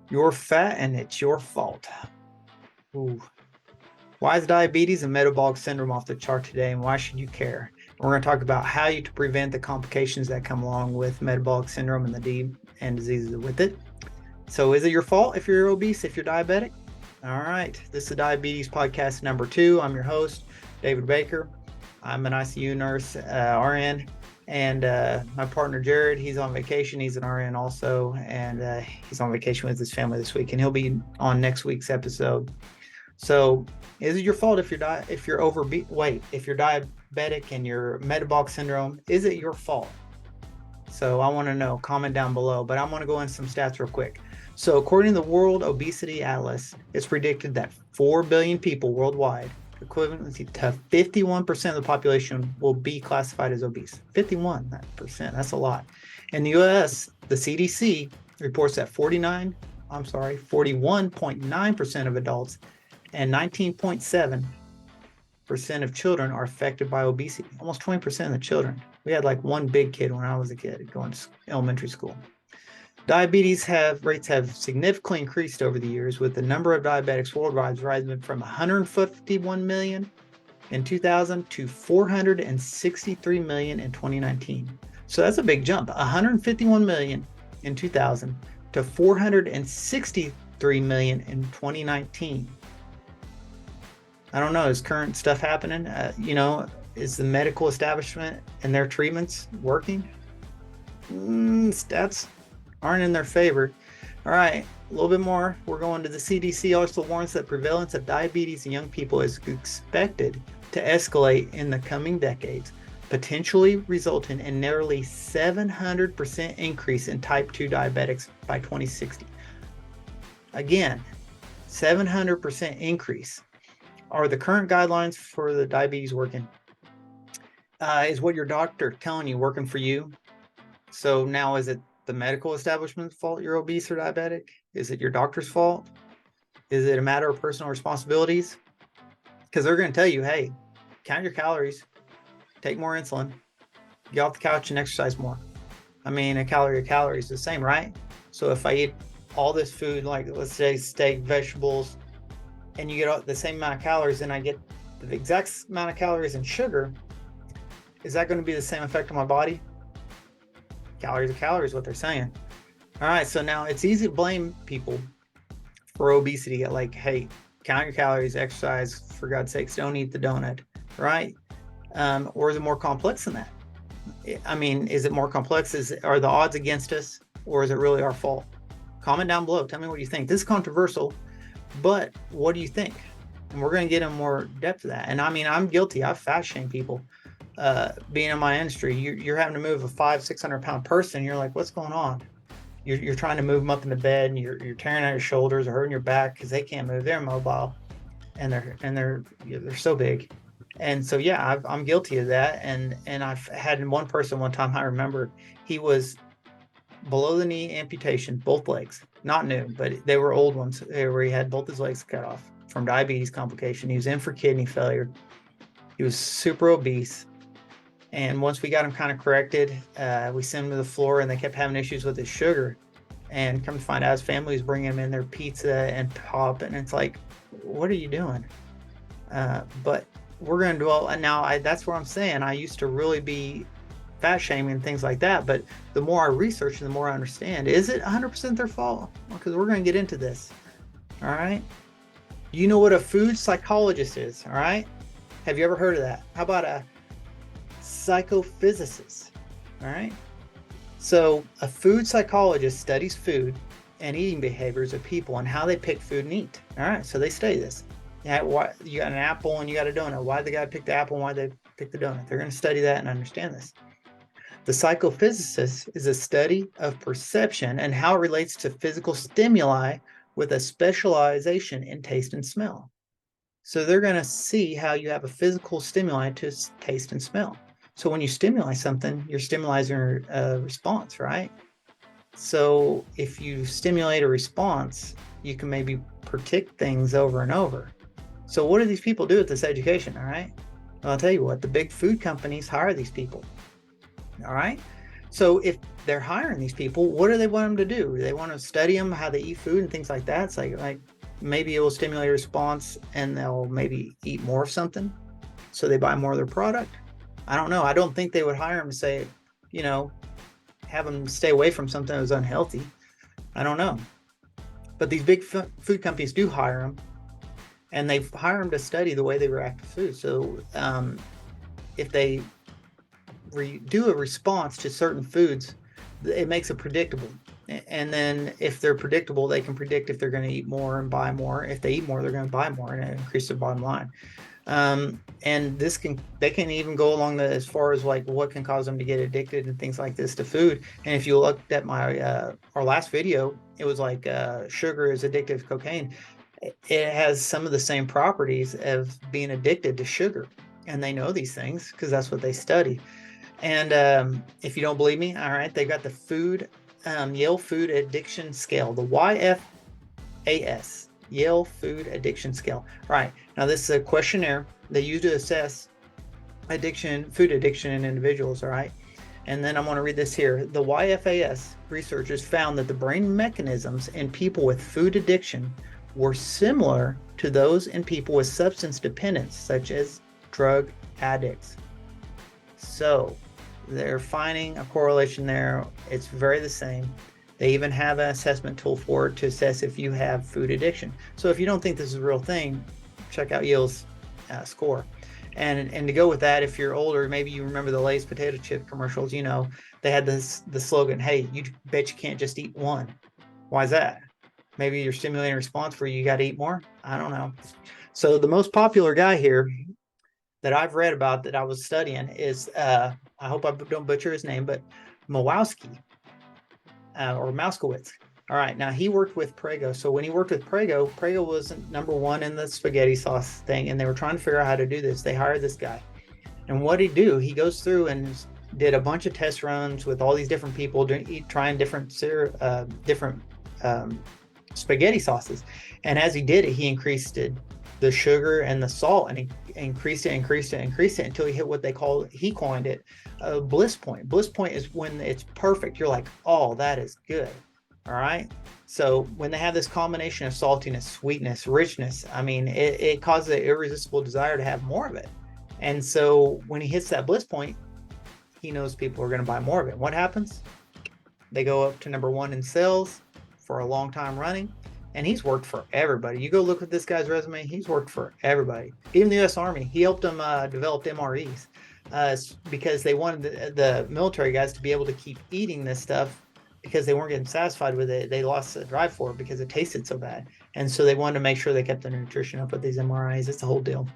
You're fat and it's your fault. Ooh. Why is diabetes and metabolic syndrome off the chart today, and why should you care? We're going to talk about how to prevent the complications that come along with metabolic syndrome and and diseases with it. So is it your fault if you're obese, if you're diabetic? All right. This is Diabetes Podcast number 2. I'm your host, David Baker. I'm an ICU nurse, RN, and my partner, Jared, he's on vacation. He's an RN also, and he's on vacation with his family this week, and he'll be on next week's episode. So is it your fault if you're overweight, if you're diabetic and you're metabolic syndrome? Is it your fault? So I want to know. Comment down below. But I'm going to go into some stats real quick. So according to the World Obesity Atlas, it's predicted that 4 billion people worldwide, equivalent to 51% of the population, will be classified as obese. 51%. That's a lot. In the U.S., the CDC reports that 41.9% of adults and 19.7% of children are affected by obesity. Almost 20% of the children. We had like one big kid when I was a kid going to elementary school. Diabetes rates have significantly increased over the years, with the number of diabetics worldwide rising from 151 million in 2000 to 463 million in 2019. So that's a big jump. 151 million in 2000 to 463 million in 2019. I don't know. Is current stuff happening? Is the medical establishment and their treatments working? Stats aren't in their favor. All right, a little bit more. We're going to the CDC also warns that prevalence of diabetes in young people is expected to escalate in the coming decades, potentially resulting in nearly 700% increase in type 2 diabetics by 2060. Again, 700% increase. Are the current guidelines for the diabetes working? Is what your doctor telling you working for you? So now, is it the medical establishment's fault you're obese or diabetic? Is it your doctor's fault? Is it a matter of personal responsibilities? Because they're going to tell you, hey, count your calories, take more insulin, get off the couch and exercise more. I mean, a calorie is the same, right? So if I eat all this food, like let's say steak, vegetables, and you get the same amount of calories, and I get the exact amount of calories and sugar, is that going to be the same effect on my body? Calories are calories, what they're saying. All right, so now it's easy to blame people for obesity. Like, hey, count your calories, exercise, for God's sakes, don't eat the donut, right? Or is it more complex than that? I mean, is it more complex? Are the odds against us, or is it really our fault? Comment down below. Tell me what you think. This is controversial, but what do you think? And we're going to get in more depth of that. And I mean, I'm guilty. I've fat shamed people. Being in my industry, you're having to move a 500-600 pound person. You're like, what's going on? You're trying to move them up in the bed, and you're tearing out your shoulders or hurting your back because they can't move. They're mobile, and they're so big. And so yeah, I'm guilty of that. And I've had one person one time, I remember, he was below the knee amputation, both legs, not new, but they were old ones where he had both his legs cut off from diabetes complication. He was in for kidney failure. He was super obese. And once we got him kind of corrected, we sent him to the floor, and they kept having issues with his sugar. And come to find out, his family was bringing him in their pizza and pop, and it's like, what are you doing? But we're going to dwell now. That's where I'm saying I used to really be fat shaming and things like that. But the more I research and the more I understand, is it 100% their fault? Because we're going to get into this. All right. You know what a food psychologist is? All right. Have you ever heard of that? How about a psychophysicist? All right. So a food psychologist studies food and eating behaviors of people and how they pick food and eat. All right. So they study this. Yeah, why you got an apple and you got a donut? Why did the guy pick the apple and why did they pick the donut? They're going to study that and understand this. The psychophysicist is a study of perception and how it relates to physical stimuli with a specialization in taste and smell. So they're going to see how you have a physical stimuli to taste and smell. So when you stimulate something, you're stimulating a response, right? So if you stimulate a response, you can maybe predict things over and over. So what do these people do with this education, all right? Well, I'll tell you what, the big food companies hire these people, all right? So if they're hiring these people, what do they want them to do? Do they want to study them, how they eat food and things like that? It's like maybe it will stimulate a response and they'll maybe eat more of something, so they buy more of their product. I don't know. I don't think they would hire them to say, you know, have them stay away from something that's unhealthy. I don't know. But these big food companies do hire them, and they hire them to study the way they react to food. So if they do a response to certain foods, it makes it predictable. And then if they're predictable, they can predict if they're going to eat more and buy more. If they eat more, they're going to buy more and increase their bottom line. And they can even go along as far as like what can cause them to get addicted and things like this to food. And if you looked at my our last video, it was like sugar is addictive to cocaine. It has some of the same properties of being addicted to sugar, and they know these things because that's what they study. And if you don't believe me, all right, they've got the Yale Food Addiction Scale, the YFAS, Yale Food Addiction Scale. All right, now this is a questionnaire they use to assess food addiction in individuals, all right? And then I'm going to read this here. The YFAS researchers found that the brain mechanisms in people with food addiction were similar to those in people with substance dependence, such as drug addicts. So they're finding a correlation there. It's very the same. They even have an assessment tool for it to assess if you have food addiction. So if you don't think this is a real thing, check out Yale's score. And to go with that, if you're older, maybe you remember the Lay's potato chip commercials. You know, they had the slogan, "Hey, you bet you can't just eat one." Why is that? Maybe you're stimulating a response where you got to eat more. I don't know. So the most popular guy here that I've read about that I was studying is, I hope I don't butcher his name, but Mowowski or Mouskowitz. All right, now he worked with Prego. So when he worked with Prego, Prego was number one in the spaghetti sauce thing, and they were trying to figure out how to do this. They hired this guy. And what did he do? He goes through and did a bunch of test runs with all these different people trying different spaghetti sauces. And as he did it, he increased the sugar and the salt, and he increased it until he hit what he coined it a bliss point. Bliss point is when it's perfect. You're like, oh, that is good. All right. So when they have this combination of saltiness, sweetness, richness, I mean, it causes an irresistible desire to have more of it. And so when he hits that bliss point, he knows people are going to buy more of it. What happens? They go up to number one in sales for a long time running. And he's worked for everybody. You go look at this guy's resume. He's worked for everybody, even the U.S. Army. He helped them develop MREs because they wanted the military guys to be able to keep eating this stuff because they weren't getting satisfied with it. They lost the drive for it because it tasted so bad. And so they wanted to make sure they kept their nutrition up with these MRIs. It's a whole deal.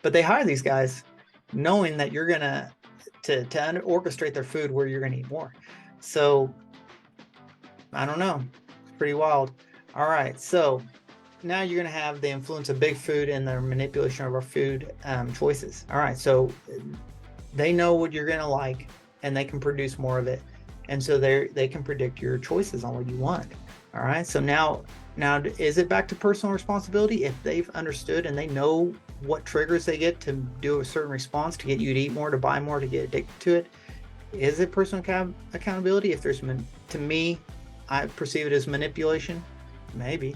But they hire these guys knowing that you're going to orchestrate their food where you're going to eat more. So I don't know. It's pretty wild. All right, so now you're going to have the influence of big food and their manipulation of our food choices. All right, so they know what you're going to like, and they can produce more of it, and so they can predict your choices on what you want. All right, so now is it back to personal responsibility? If they've understood and they know what triggers they get to do a certain response to get you to eat more, to buy more, to get addicted to it, is it personal accountability? If there's, to me, I perceive it as manipulation. Maybe.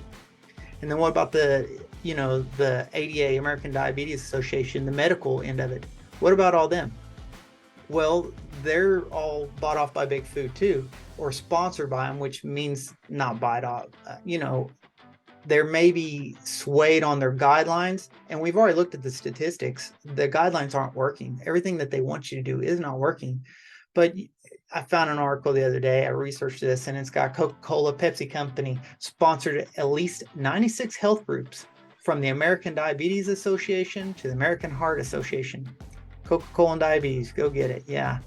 And then what about the ADA, American Diabetes Association, the medical end of it? What about all them? Well, they're all bought off by big food too, or sponsored by them, which means not bought off. They're maybe swayed on their guidelines, and we've already looked at the statistics. The guidelines aren't working. Everything that they want you to do is not working. But I found an article the other day. I researched this, and it's got Coca-Cola, Pepsi Company sponsored at least 96 health groups, from the American Diabetes Association to the American Heart Association. Coca-Cola and diabetes, go get it. Yeah.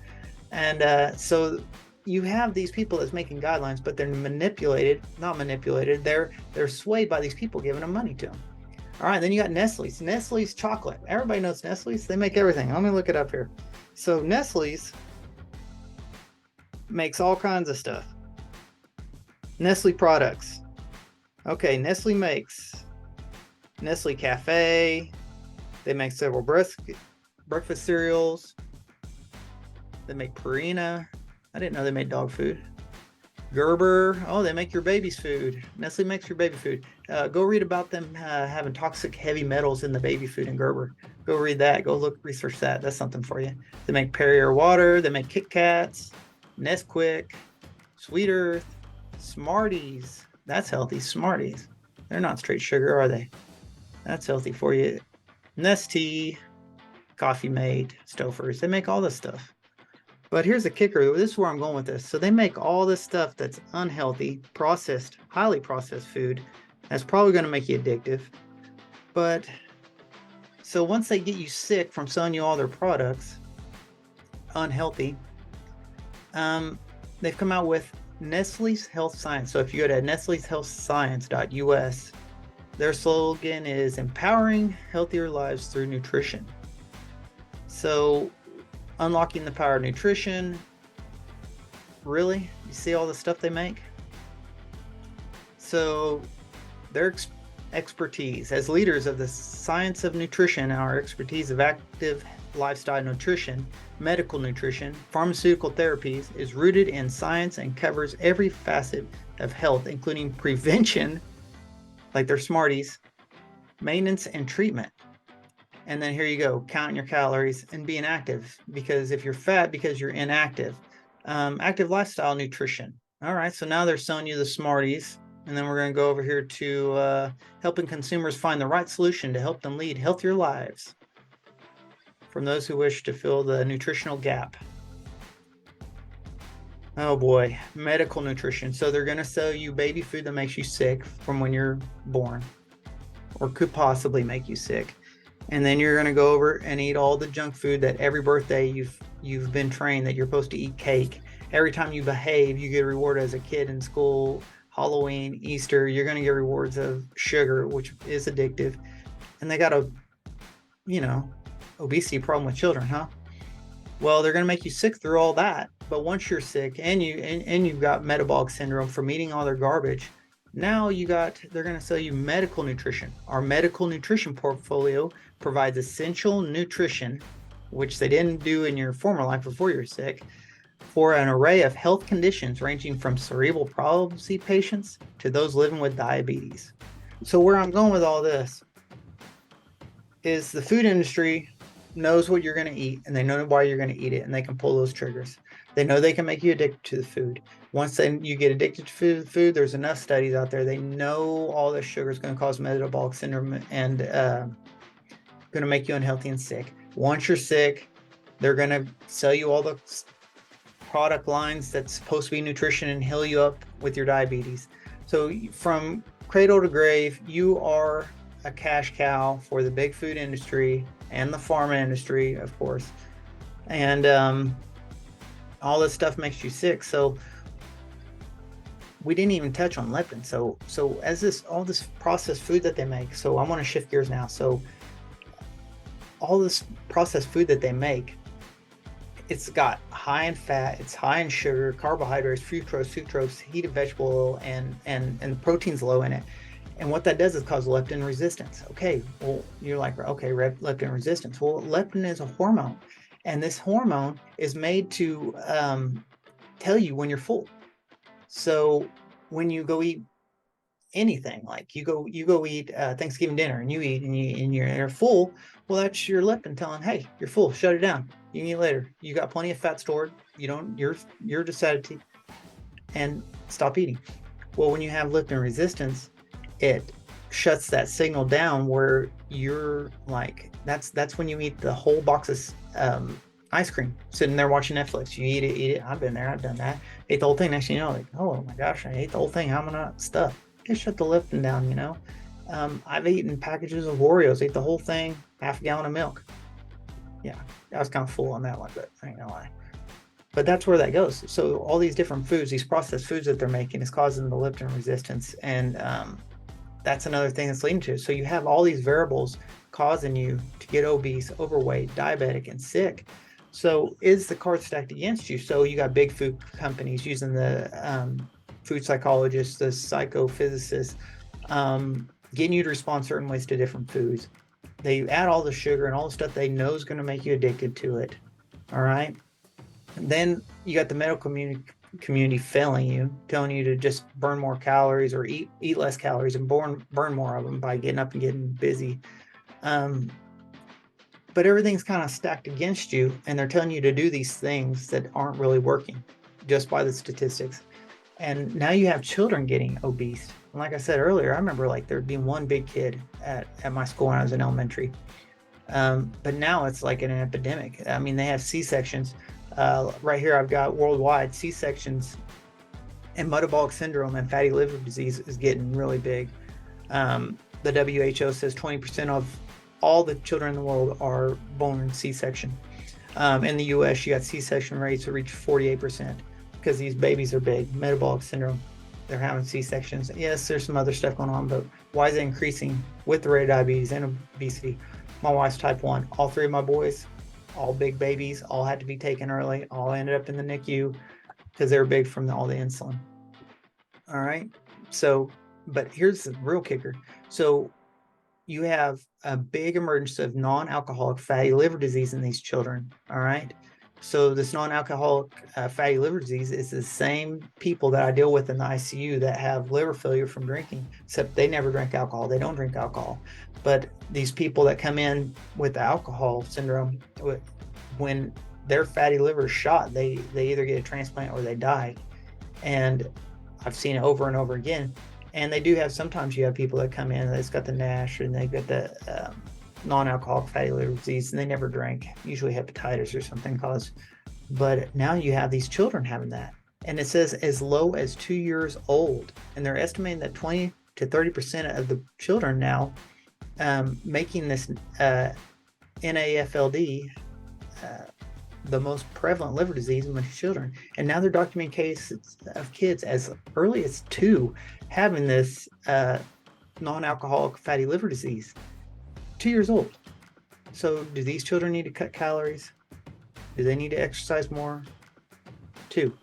And so you have these people that's making guidelines, but they're not manipulated. They're swayed by these people giving them money to them. All right, then you got Nestle's chocolate. Everybody knows Nestle's. They make everything. Let me look it up here. So Nestle's makes all kinds of stuff. Nestle products. Okay, Nestle makes Nestle Cafe. They make several breakfast cereals. They make Purina. I didn't know they made dog food. Gerber, oh, they make your baby's food. Nestle makes your baby food. Go read about them having toxic heavy metals in the baby food in Gerber. Go read that. Go research that. That's something for you. They make Perrier water. They make Kit Kats, Nesquik, Sweet Earth, Smarties. That's healthy. Smarties. They're not straight sugar, are they? That's healthy for you. Nestea, Coffee Mate, Stouffer's. They make all this stuff. But here's the kicker. This is where I'm going with this. So they make all this stuff that's unhealthy, processed, highly processed food. That's probably going to make you addictive. But so once they get you sick from selling you all their products, unhealthy, they've come out with Nestle's Health Science. So if you go to nestleshealthscience.us, their slogan is empowering healthier lives through nutrition. So unlocking the power of nutrition. Really? You see all the stuff they make? So their expertise as leaders of the science of nutrition, our expertise of active lifestyle nutrition, medical nutrition, pharmaceutical therapies is rooted in science and covers every facet of health, including prevention, like their Smarties, maintenance and treatment. And then here you go, counting your calories and being active, because if you're fat, because you're inactive. Active lifestyle nutrition. All right, so now they're selling you the Smarties. And then we're going to go over here to helping consumers find the right solution to help them lead healthier lives from those who wish to fill the nutritional gap. Oh boy, medical nutrition. So they're going to sell you baby food that makes you sick from when you're born, or could possibly make you sick. And then you're going to go over and eat all the junk food that every birthday you've been trained that you're supposed to eat cake. Every time you behave, you get a reward as a kid in school. Halloween, Easter, you're going to get rewards of sugar, which is addictive. And they got a, obesity problem with children, huh? Well, they're going to make you sick through all that. But once you're sick and you've got metabolic syndrome from eating all their garbage, now they're going to sell you medical nutrition. Our medical nutrition portfolio provides essential nutrition, which they didn't do in your former life before you're sick, for an array of health conditions ranging from cerebral palsy patients to those living with diabetes. So where I'm going with all this is the food industry knows what you're going to eat, and they know why you're going to eat it, and they can pull those triggers. They know they can make you addicted to the food. Once you get addicted to food, there's enough studies out there. They know all this sugar is going to cause metabolic syndrome and going to make you unhealthy and sick. Once you're sick, they're going to sell you all the product lines that's supposed to be nutrition and heal you up with your diabetes. So from cradle to grave, you are a cash cow for the big food industry and the pharma industry, of course. And all this stuff makes you sick. So we didn't even touch on leptin. So as all this processed food that they make, so I want to shift gears now. So all this processed food that they make, it's got high in fat, it's high in sugar, carbohydrates, fructose, sucrose, heated vegetable oil, and the protein's low in it. And what that does is cause leptin resistance. Okay, well, you're like, okay, leptin resistance. Well, leptin is a hormone, and this hormone is made to tell you when you're full. So when you go eat anything, like you go eat Thanksgiving dinner, and you eat and you're full, well, that's your leptin telling, hey, you're full, shut it down. You can eat later. You got plenty of fat stored. You're decided to, and stop eating. Well, when you have leptin resistance, it shuts that signal down where you're like, that's when you eat the whole box of ice cream, sitting there watching Netflix. You eat it. I've been there. I've done that. Ate the whole thing. Next thing you know, like, oh my gosh, I ate the whole thing. How am I not stuffed? Just shut the leptin down, I've eaten packages of Oreos, ate the whole thing, half a gallon of milk. Yeah, I was kind of full on that one, but I ain't gonna lie. But that's where that goes. So all these different foods, these processed foods that they're making is causing the leptin resistance. And that's another thing that's leading to it. So you have all these variables causing you to get obese, overweight, diabetic, and sick. So is the card stacked against you? So you got big food companies using the food psychologists, the psychophysicists, getting you to respond certain ways to different foods. They add all the sugar and all the stuff they know is going to make you addicted to it. All right. Then you got the medical community failing you, telling you to just burn more calories or eat less calories and burn more of them by getting up and getting busy. But everything's kind of stacked against you, and they're telling you to do these things that aren't really working just by the statistics. And now you have children getting obese. And like I said earlier, I remember like there being one big kid at my school when I was in elementary. But now it's like an epidemic. I mean, they have C-sections. Right here, I've got worldwide C-sections, and metabolic syndrome and fatty liver disease is getting really big. The WHO says 20% of all the children in the world are born C-section. In the US, you got C-section rates that reach 48% because these babies are big. Metabolic syndrome, they're having C-sections. Yes, there's some other stuff going on, but why is it increasing with the rate of diabetes and obesity? My wife's type 1. All three of my boys, all big babies, all had to be taken early, all ended up in the NICU because they were big from all the insulin. All right. So, but here's the real kicker. So you have a big emergence of non-alcoholic fatty liver disease in these children. All right. So this non-alcoholic fatty liver disease is the same people that I deal with in the ICU that have liver failure from drinking, except they never drink alcohol. They don't drink alcohol. But these people that come in with the alcohol syndrome, when their fatty liver is shot, they either get a transplant or they die. And I've seen it over and over again. And they do have, sometimes you have people that come in that's got the NASH and they've got the non-alcoholic fatty liver disease and they never drank, usually hepatitis or something caused. But now you have these children having that. And it says as low as 2 years old. And they're estimating that 20 to 30% of the children now making this NAFLD the most prevalent liver disease among children. And now they're documenting cases of kids as early as 2 having this non-alcoholic fatty liver disease. 2 years old. So do these children need to cut calories? Do they need to exercise more? 2.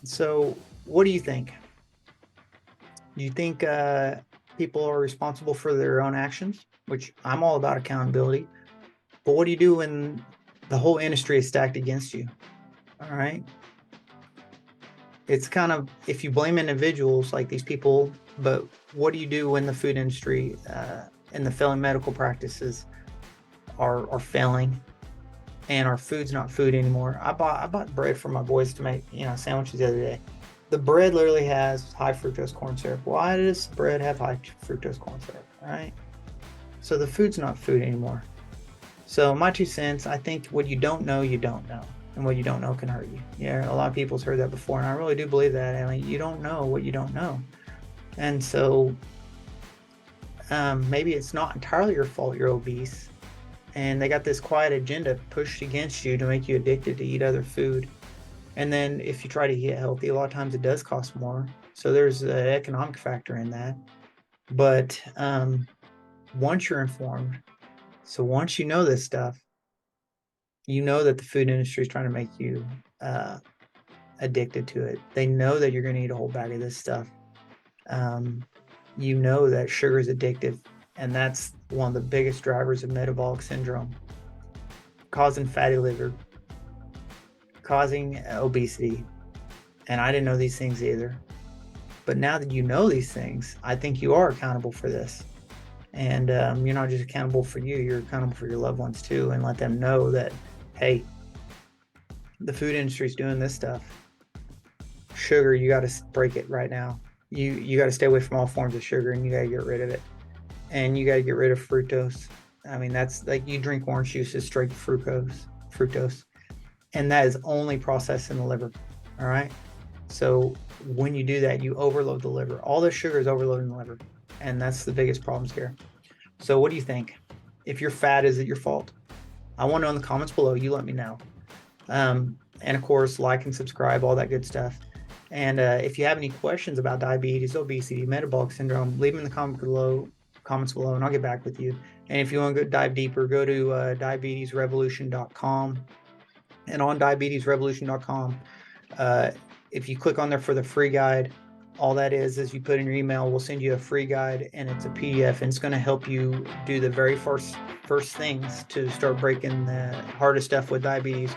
So what do you think? Do you think people are responsible for their own actions? Which I'm all about accountability. But what do you do when the whole industry is stacked against you? All right. It's kind of, if you blame individuals like these people, but what do you do when the food industry and the failing medical practices are failing and our food's not food anymore? I bought bread for my boys to make, sandwiches the other day. The bread literally has high fructose corn syrup. Why does bread have high fructose corn syrup? All right. So the food's not food anymore. So my 2 cents, I think what you don't know, you don't know. And what you don't know can hurt you. Yeah, a lot of people's heard that before, and I really do believe that. I mean, you don't know what you don't know. And so maybe it's not entirely your fault you're obese. And they got this quiet agenda pushed against you to make you addicted to eat other food. And then if you try to eat healthy, a lot of times it does cost more. So there's an economic factor in that. But once you're informed, so once you know this stuff, you know that the food industry is trying to make you addicted to it. They know that you're going to eat a whole bag of this stuff. You know that sugar is addictive, and that's one of the biggest drivers of metabolic syndrome, causing fatty liver, causing obesity. And I didn't know these things either. But now that you know these things, I think you are accountable for this. And you're not just accountable for you, you're accountable for your loved ones too, and let them know that, hey, the food industry is doing this stuff. Sugar, you got to break it right now. You got to stay away from all forms of sugar, and you got to get rid of it. And you got to get rid of fructose. I mean, that's like you drink orange juice, it's straight fructose. And that is only processed in the liver. All right. So when you do that, you overload the liver. All the sugar is overloading the liver. And that's the biggest problems here. So what do you think? If you're fat, is it your fault? I want to know in the comments below. You let me know. And of course, like and subscribe, all that good stuff. And if you have any questions about diabetes, obesity, metabolic syndrome, leave them in the comments below, and I'll get back with you. And if you want to dive deeper, go to diabetesrevolution.com. And on diabetesrevolution.com, if you click on there for the free guide, all that is you put in your email, we'll send you a free guide, and it's a PDF, and it's going to help you do the very first things to start breaking the hardest stuff with diabetes.